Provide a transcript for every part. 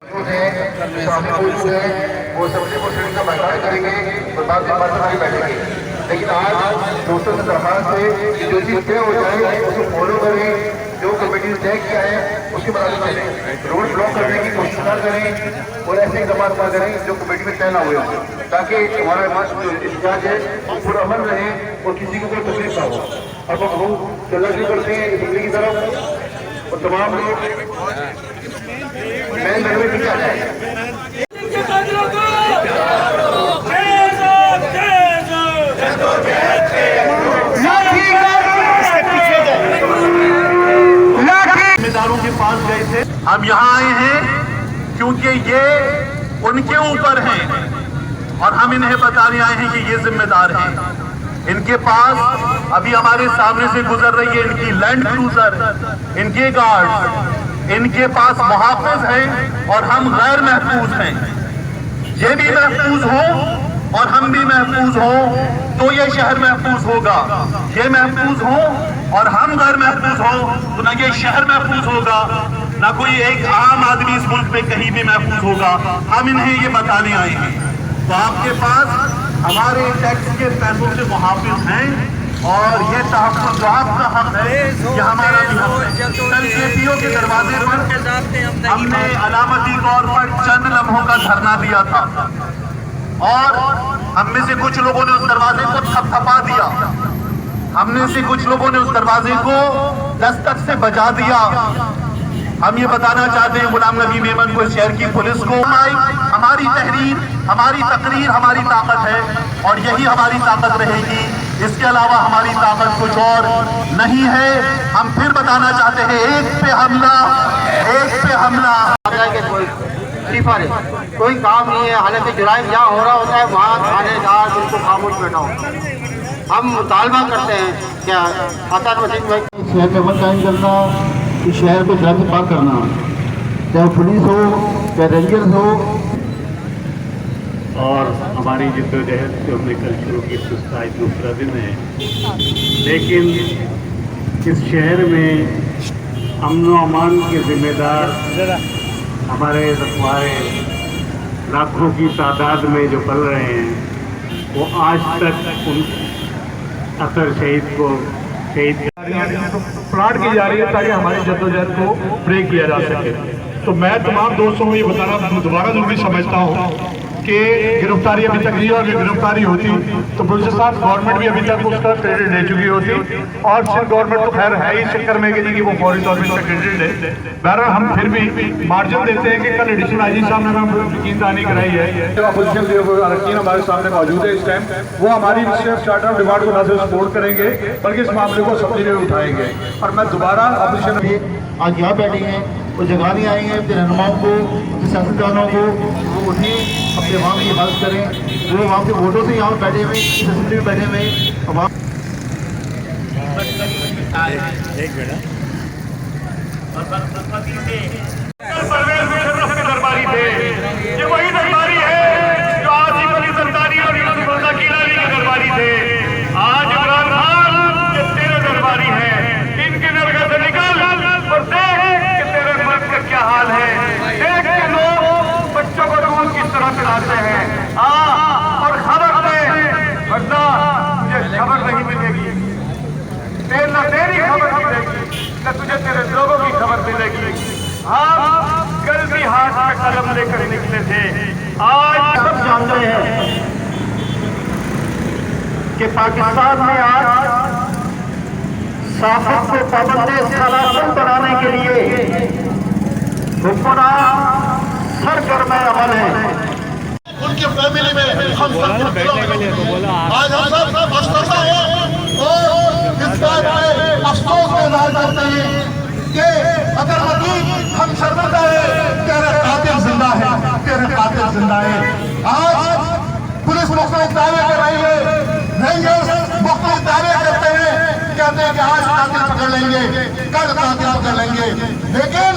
वो सबसे मुश्किल का बर्दाश्त करेंगे और बाद में बात बैठेंगे। लेकिन आज दोस्तों से दरख्वास्त है कि जो चीज़ तय हो जाए उसको फॉलो करें, जो कमेटी ने तय किया है उसके मुताबिक चलें, रोड ब्लॉक करने की कोशिश न करें और ऐसे इकदाम न करें जो कमेटी में तय ना हुए हों, ताकि हमारा जो इख्तियार है वो पुरअमन रहे और किसी को कोई तकलीफ ना हो। अब हम लोग चलना करते हैं असेंबली की तरफ और तमाम लोग मेन में पीछे आ जाए। जिम्मेदारों के पास गए थे। हम यहाँ आए हैं क्योंकि ये उनके ऊपर हैं और हम इन्हें बताने आए हैं कि ये जिम्मेदार हैं। इनके पास अभी हमारे सामने से गुजर रही है इनकी लैंड क्रूजर, इनके गार्ड, इनके पास मुहाफिज हैं और हम गैर महफूज हैं। ये भी महफूज हो और हम भी महफूज हो तो ये शहर महफूज होगा। ये महफूज हो और हम गैर महफूज हो तो ना ये शहर महफूज होगा, ना कोई एक आम आदमी इस मुल्क में कहीं भी महफूज होगा। हम इन्हें ये बताने आए हैं। तो आपके पास हमारे टैक्स के पैसों से मुहाफिज हैं और ये तहफ़्फ़ुज़ जो आपका हक है ये हमारा भी हक है। कल KPO के दरवाजे पर हमने अलामती तौर पर चंद लम्हों का धरना दिया था और हम में से कुछ लोगों ने उस दरवाजे को थपथपा दिया, हमने से कुछ लोगों ने उस दरवाजे को दस्तक से बजा दिया। हम ये बताना चाहते हैं गुलाम नबी मेमन को, शहर की पुलिस को, हमारी तहरीर, हमारी तकरीर हमारी ताकत है और यही हमारी ताकत रहेगी। इसके अलावा हमारी ताकत कुछ और नहीं है। हम फिर बताना चाहते हैं, एक पे हमला, एक पे हमला। कोई काम नहीं है, हालांकि जुराइम जहाँ हो रहा होता है वहाँ थानेदार बिल्कुल खामोश बैठा हो। हम मुतालबा करते हैं क्या आतार वसीम भाई शहर में अमन कायम करना, इस शहर को जल्द पार करना, चाहे पुलिस हो चाहे रेंजर्स हो। और हमारी जिद्दोजहद जो हमने कल शुरू की उसका आज दूसरा दिन है, लेकिन इस शहर में अमन व अमान के जिम्मेदार हमारे रखवारे लाखों की तादाद में जो पल रहे हैं, वो आज तक उन असर शहीद को शहीद प्लाट की जा रही है ताकि हमारी जद्दोजहद को ब्रेक किया जा सके। तो मैं तमाम दोस्तों को ये बताना दोबारा जरूरी समझता हूँ कि गिरफ्तारी अभी तक नहीं, और गिरफ्तारी होती तो बलूचिस्तान गवर्नमेंट भी अभी तक उसका क्रेडिट ले चुकी होती और सिर्फ गवर्नमेंट तो खैर है ही चक्कर में कि वो फौरी तौर पर क्रेडिट ले। बहरहाल हम फिर भी मार्जिन देते हैं कि कल एडिशनल IG साहब ने हमें यकीनदानी कराई है। अपोजिशन अरकान हमारे सामने मौजूद है इस टाइम, वो हमारी चार्टर ऑफ डिमांड को न सिर्फ सपोर्ट करेंगे बल्कि इस मामले को सब्जी में उठाएंगे। और मैं दोबारा अपोजिशन आज यहाँ बैठे हैं, वो जगाने आए हैं अपने रहनुमाओं को, अपने सियासतदानों को, वो उन्हें अपने वहाँ की हिफाजत करें। वो वहाँ के वोटों से यहाँ बैठे हुए, असेंबली में बैठे हुए दरबारी थे। ये वही दरबारी है जो आसिफ अली जरदारी और यूसुफ रजा कीलानी के दरबारी थे। आज इमरान खान के तेरे दरबारी हैं। इनके दरगाह से निकल और देख कि तेरे मुल्क का क्या हाल है। देख के लोग बच्चों को दूध किस तरह पिलाते हैं। और खबर दे, वरना तुझे खबर नहीं मिलेगी। तेरा तेरी खबर मिलेगी न तुझे तेरे लोगों की खबर मिलेगी। हम कल भी हाथ में कलम लेकर निकले थे। आज सब जानते हैं कि पाकिस्तान में आज साफत को पाबंदे सलासन बनाने के लिए हुक्मरान सरगर्म अमल है। उनकी फैमिली में हम सब आज हम सब मुस्तफा हैं और इस बात पे अफसोस का इजहार करते हैं कि अगर मजीद हम शर्मिंदा है, तेरे कातिल जिंदा है, तेरे कातिल जिंदा है। आज पुलिस मुख्तलिफ दावे कर रही है, रेंजर्स मुख्तलिफ दावे करते हैं, कहते हैं कि आज कातिल पकड़ लेंगे, कल कातिल पकड़ लेंगे, लेकिन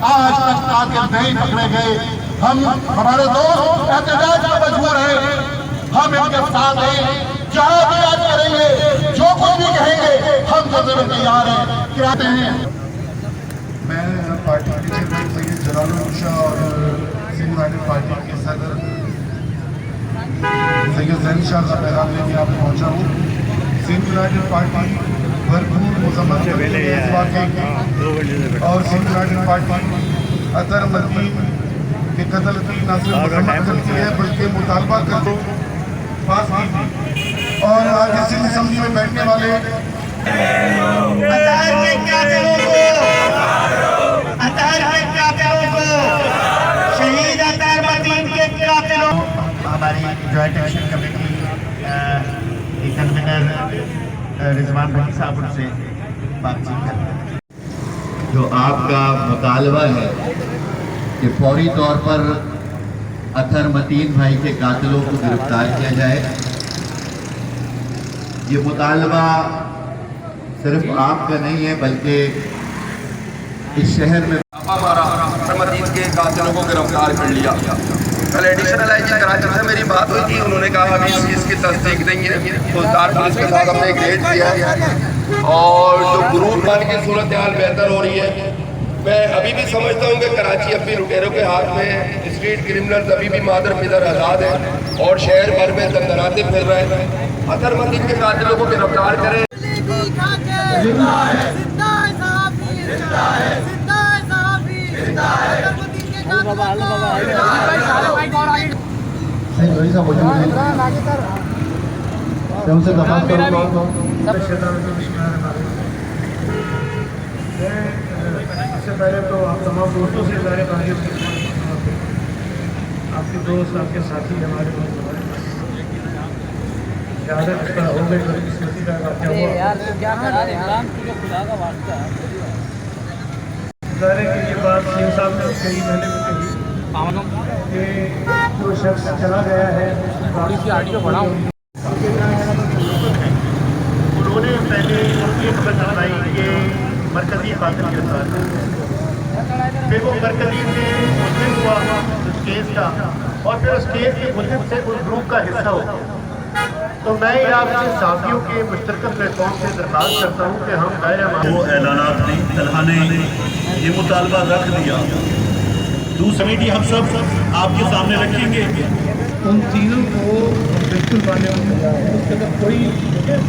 आज तक कातिल नहीं पकड़े गए। हम हमारे दोस्त एहतजाज में मजबूर हैं, हम इनके साथ हैं, जहाँ भी आज करेंगे, जो कुछ भी कहेंगे हम करने में तैयार हैं। कहते हैं मैं पार्टी के जलालुल मुर्शद और सिंध यूनाइटेड पार्टी के सदर सैयद जैन शाह का पैगाम लेके यहाँ पे पहुँचा हूँ। सिंध यूनाइटेड पार्टी भरपूर मजम्मत करती है इस वाक़े की और सिंध यूनाइटेड पार्टी अतर मदीन के कत्ल की न सिर्फ मजम्मत करती है बल्कि मुतालबा कर पास की थी। और आज सिंध असेंबली में बैठने वाले शहीद अतर मदीन के कातिलों हमारी जॉइंट एक्शन कमेटी के कन्वीनर रिजवान भाई साहब उनसे बातचीत करते हैं। जो आपका मुतालबा है कि फौरी तौर पर अतर मतीन भाई के कातिलों को गिरफ्तार किया जाए, ये मुतालबा सिर्फ आपका नहीं है बल्कि इस शहर में अतर मतीन के कातिलों को गिरफ्तार कर लिया। कल एडिशनल आईजी कराची से मेरी बात हुई थी, उन्होंने कहा अभी इस चीज़ की तस्दीक देंगे। फौजदार पुलिस के साथ हमने एक रेड किया है और जो ग्रुप बन की सूरत हाल बेहतर हो रही है। मैं अभी भी समझता हूँ कि कराची अब भी लुटेरों के हाथ में है। स्ट्रीट क्रिमिनल्स अभी भी मादर पिदर आज़ाद है और शहर भर में दंदनाते फिर रहे हैं। अतर मतीन के कातिलों को गिरफ्तार करें। उनसे दफात करूँगा। सबसे पहले तो आप तमाम दोस्तों से ज़ाहिर तारीफ आपके दोस्त आपके साथी हमारे ज़्यादा हो गई किस्मती का वाक़या हुआ। ज़ाहिर है कि ये बात सिंह साहब ने कही, मैंने भी कही कि जो शख्स चला गया है थोड़ी सी आगे बढ़ाऊँ। उन्होंने पहले ये खबर बताई कि मरकजी कातिल गिरफ्तार, फिर वो मरकजी से मुलजिम हुआ उस केस का और फिर उस केस के मुलजिम से उस ग्रुप का हिस्सा हुआ। तो मैं आपसे साथियों के मुश्तरका प्लेटफॉर्म से दरख्वास्त करता हूँ कि हम वो ऐलानात नहीं, तलहा ने ये मुतालबा रख दिया। दूसरी कमेटी हम सब आपके सामने रखेंगे। उन तीनों को बिल्कुल मान्य होना है। उसके अंदर कोई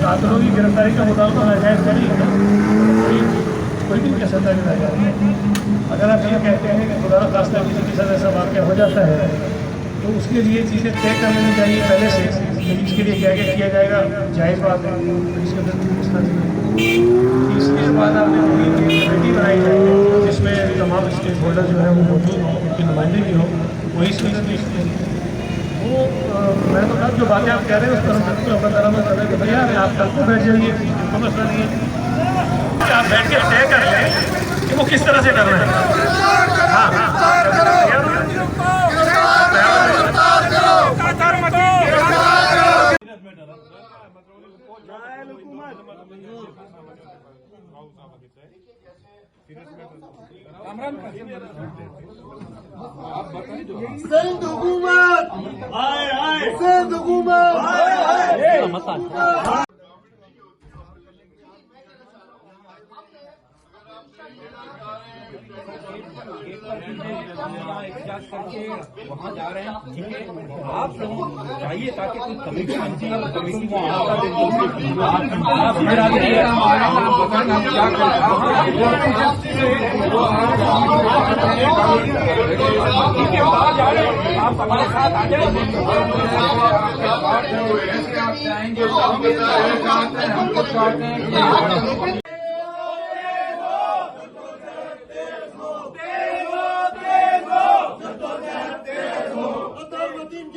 कातिलों की गिरफ्तारी का मुतालबा नाजायज़ नहीं है, कोई भी कैसा नहीं नाजायज़। अगर आप ये कहते हैं कि खुदा खास्ता किसी के साथ ऐसा वाक़या हो जाता है तो उसके लिए चीज़ें तय कर लेनी चाहिए पहले से कि इसके लिए क्या क्या किया जाएगा, जायज़ बात है। इसके अंदर इसके बाद आपने पूरी कमेटी बनाई जाएगी जिसमें तमाम स्टेक होल्डर जो है वो मौजूद हों, उनकी नुमाइंदगी हो, वही सूरत वो मैं तो जो बातें आप कह रहे हैं उस पर हम बिल्कुल अमल दरामद कर रहे हैं कि भैया आप कल को बैठ जाइए, कोई मसला नहीं है। आप बैठ के तय कर लें कि वो किस तरह से करना है। हाँ सिंध हुकूमत सिंध हुकूमत वहाँ जा रहे हैं, ठीक है, आप लोग चाहिए ताकि कोई कमेटी बनती है, कमेटी को आप हमारे साथ आ जाए, आप जाएंगे अतर मतीन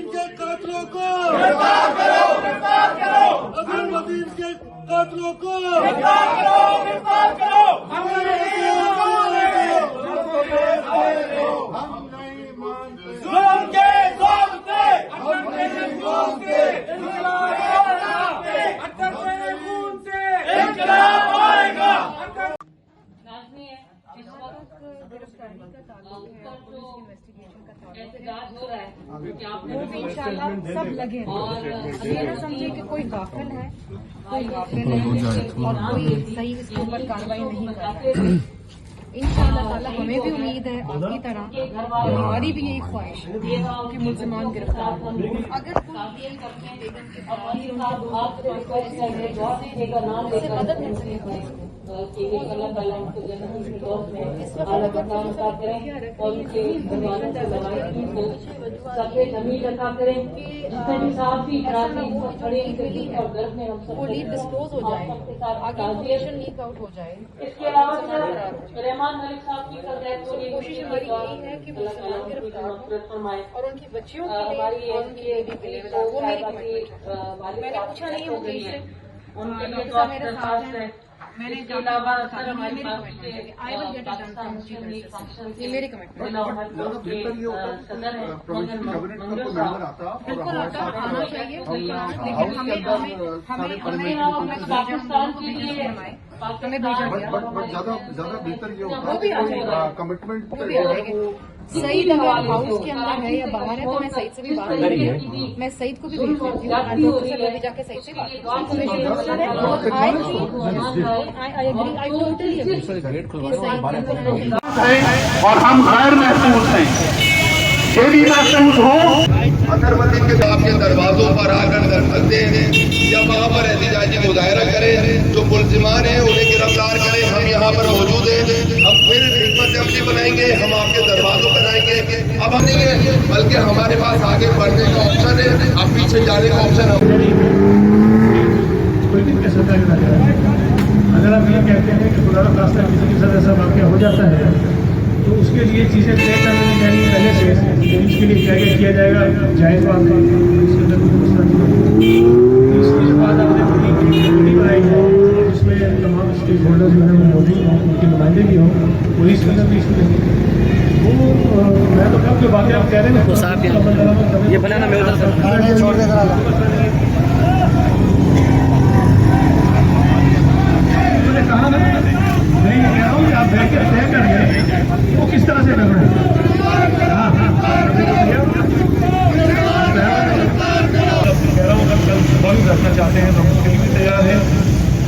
के कातिलों को अतर मतीन के कातिलों को जहाँ तक गिरफ्तारी का ताल्लुक है, पुलिस इन्वेस्टिगेशन का ताल्लुक है, वो भी इंशाल्लाह सब लगे हैं। ये ना समझे कि कोई गाफिल है, कोई गाफिल है और कोई सही इसके ऊपर कार्रवाई नहीं कर रहा है। इंशाअल्लाह ताला हमें भी उम्मीद है आपकी तरह, हमारी भी यही ख्वाहिश है कि मुल्ज़िमान गिरफ्तार हों। अगर कोई ये अपने बेगम के से मदद मिल सके वो लीड डिस्क्लोज हो जाए, आगे इन्फॉर्मेशन लीक आउट हो जाए। इसके अलावा कोशिश हमारी यही है कि मुसलमान गिरफ्तार हों और उनकी बच्चियों के लिए और उनकी बेटी के लिए वो मेरी कमिटमेंट है। मैंने पूछा नहीं है मुझे से उनके लिए तो मेरे साथ है। मैंने इसके अलावा सर हमारी I will get it done. ये मेरी कमिटमेंट बिल्कुल आना चाहिए, लेकिन हमें पाकिस्तान के लिए हमें भेजा गया। ज्यादा बेहतर ये होता वो भी आ जाएगा, कमिटमेंट वो भी आ जाएगा। सईद अगर हाउस के अंदर है या बाहर है तो मैं सईद से भी बात करूंगी। मैं सईद को भी भेज देती हूँ, मैं भी जाके सईद से बात करूंगी। और हम गैर महसूस हैं, ये भी महसूस हो। अतरमतीन के आपके दरवाजों पर आकर दस्तक दें या वहाँ पर एहतजाजी मुजाहरा करें। जो मुल्जिमान हैं उन्हें गिरफ्तार करें। हम यहाँ पर मौजूद हैं, हम फिर खिदमत अमली बनाएंगे, हम आपके दरवाजों पर आएंगे। अब हम नहीं है बल्कि हमारे पास आगे बढ़ने का ऑप्शन है, अब पीछे जाने का ऑप्शन है। अगर आप ये कहते हैं कि खुदा खास्ता किसी के साथ ऐसा वाक़या हो जाता है तो उसके लिए चीज़ें तय कर ली जाएंगी पहले से, इसके लिए क्या क्या किया जाएगा जायज़ बात है, इसके अंदर कोई मसला नहीं है। इसके बाद आपने कमेटी बनाई है जिसमें तमाम स्टेक होल्डर्स जो है वो मौजूद हों, उनके नुमाइंदे भी हों, पुलिस के अंदर भी इसमें वो मैं तो कब जो बातें आप कह रहे हैं ये बनाना मैं उधर छोड़ देगा। कहा ना मैं ये कह रहा हूँ कि आप बैठकर तय कर लें वो किस तरह से करना है। हाँ कह रहा हूँ अगर कल सुबह रखना चाहते हैं तो हम उसके लिए भी तैयार हैं।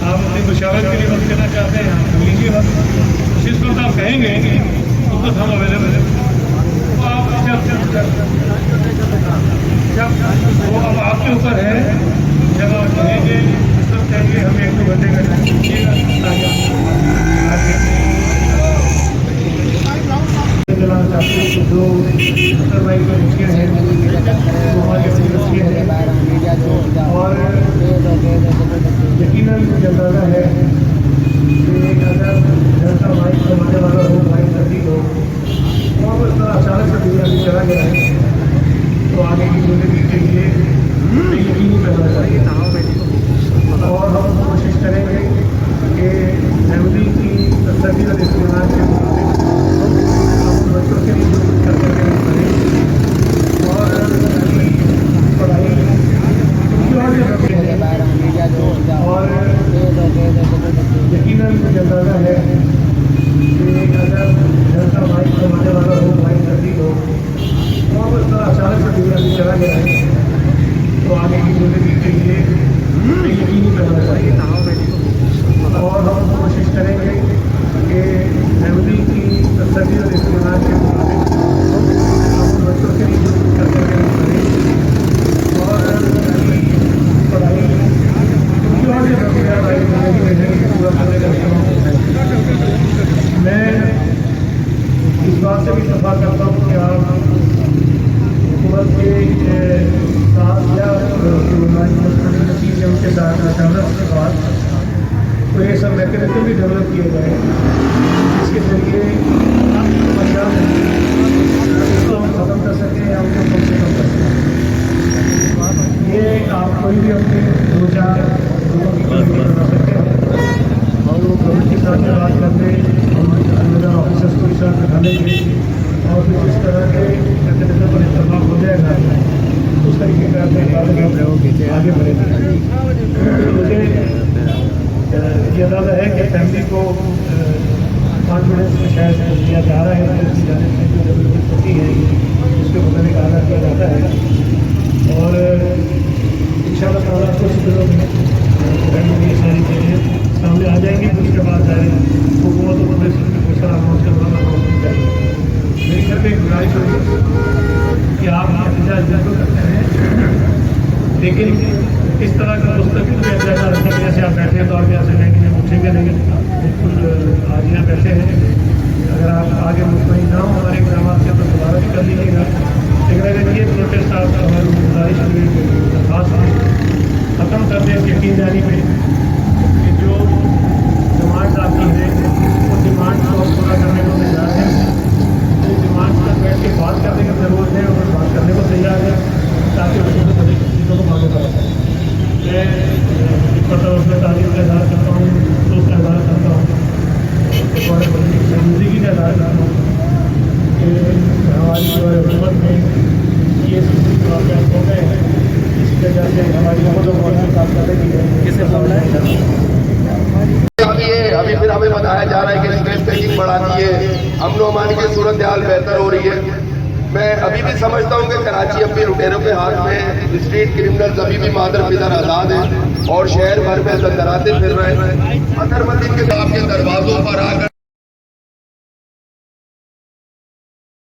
आप अपनी मुशावरत के लिए वक्त देना चाहते हैं आप लीजिए वक्त, जिस वक्त आप कहेंगे उस वक्त हम अवेलेबल हैं। तो आप जब वो अब आपके ऊपर है, जब आप कहेंगे चाहिए हमें 1-2 घंटे का टाइम दीजिएगा। चलाना चाहते हैं कि जो भाई की बच्चियाँ हैं वो हमारी अपनी बच्चियाँ हैं और यकीनन मुझे अंदाज़ा है कि अगर घर का भाई कमाने वाला हो, भाई सर्दी हो और उस तरह अचानक से दुनिया से चला गया है तो आगे की ज़िंदगी के लिए यकीनी करना चाहिए। और हम कोशिश करेंगे कि फैमिली की तसल्ली और इत्मीनान के मुताबिक हम बच्चों के लिए जो कुछ कर सकते हैं करें और पढ़ाई और यकीनन मुझे अंदाज़ा है कि अगर घर का भाई कमाने वाला हो, भाई सर्दी हो और उस तरह अचानक से दुनिया से चला गया है तो आगे की ज़िंदगी के लिए यकीनी करना चाहिए। और हम कोशिश करेंगे कि फैमिली की तसल्ली और इत्मीनान के मुताबिक हम बच्चों के लिए जो कुछ कर सकते हैं करें और पढ़ाई पूरा करने का। मैं इस बात से भी इत्तफाक करता हूँ कि आप हुकूमत के साथ या चीज़ है उनके साथ डेवलप के बाद तो ये सब मैकेनिज्म भी डेवलप किए गए जिसके जरिए उसको हम ख़त्म कर सकें या उनको कम से कम कर सकें। ये आप कोई भी अपने 2-4 लोगों की कमेटी बना सकते हैं और वो गवर्नमेंट के साथ बात करके हम ऑफिसर्स को भी साथ बिठा लेंगे और फिर इस तरह के मैकेनिज्म पर इत्तफाक हो जाएगा उस तरीके का आगे बढ़ेंगे। मुझे ये अंदाज़ा है कि फैमिली को कॉन्फिडेंस में शायद दिया जा रहा है कि उसकी जाने से जो जरूरत होती है उसके मुताबिक आगाह किया जाता है। और इंशाअल्लाह ताला कुछ दिनों में ये सारी चीज़ें सामने आ जाएंगी, फिर उसके बाद जाए हुकूमतों को कुछ अनाउंस करेंगे। मेरी घर में एक गुजारिश होगी कि आप एहतजाज बिल्कुल करते हैं, लेकिन इस तरह का मुस्तकिल में एहतजाज रखने की, जैसे आप बैठे हैं तो आप यहाँ से कहेंगे पूछेंगे नहीं, बिल्कुल आज यहाँ बैठे हैं। अगर आप आगे मुतमईन ना हो हमारे इक़दाम से तो दोबारा भी कर लीजिएगा, लेकिन अगर ये प्रोटेस्ट आपका हमारी गुजारिश हुई दरख्वास्त में ख़त्म कर दें यकीन जानी में कि जो डिमांड आपकी है वो डिमांड को पूरा करने को तैयार है। वो डिमांड पर बैठ के बात करने की ज़रूरत है और बात करने को तैयार है ताकि उसको सभी चीज़ों को मालूम करा सकें। मैं अपने तारीफ का इजहार करता हूँ, दोस्त का इजहार करता हूँ, ज़िंदगी का इजहार करता हूँ कि हमारी जो है हुकूमत में ये वाक़यात हो गए हैं, इस वजह से हमारी हुकूमत से काम करने की किसे बोलना है। अभी फिर हमें बताया जा रहा है कि स्ट्रेस टेस्टिंग बढ़ा दी है, अमन अमान की सूरत हाल बेहतर हो रही है। मैं अभी भी समझता हूँ कि कराची अब भी लुटेरों के हाथ में, स्ट्रीट क्रिमिनल्स अभी भी मादर पिदर आज़ाद हैं और शहर भर में दंदराते फिर रहे हैं। अतरमतीन के आपके दरवाजों पर आकर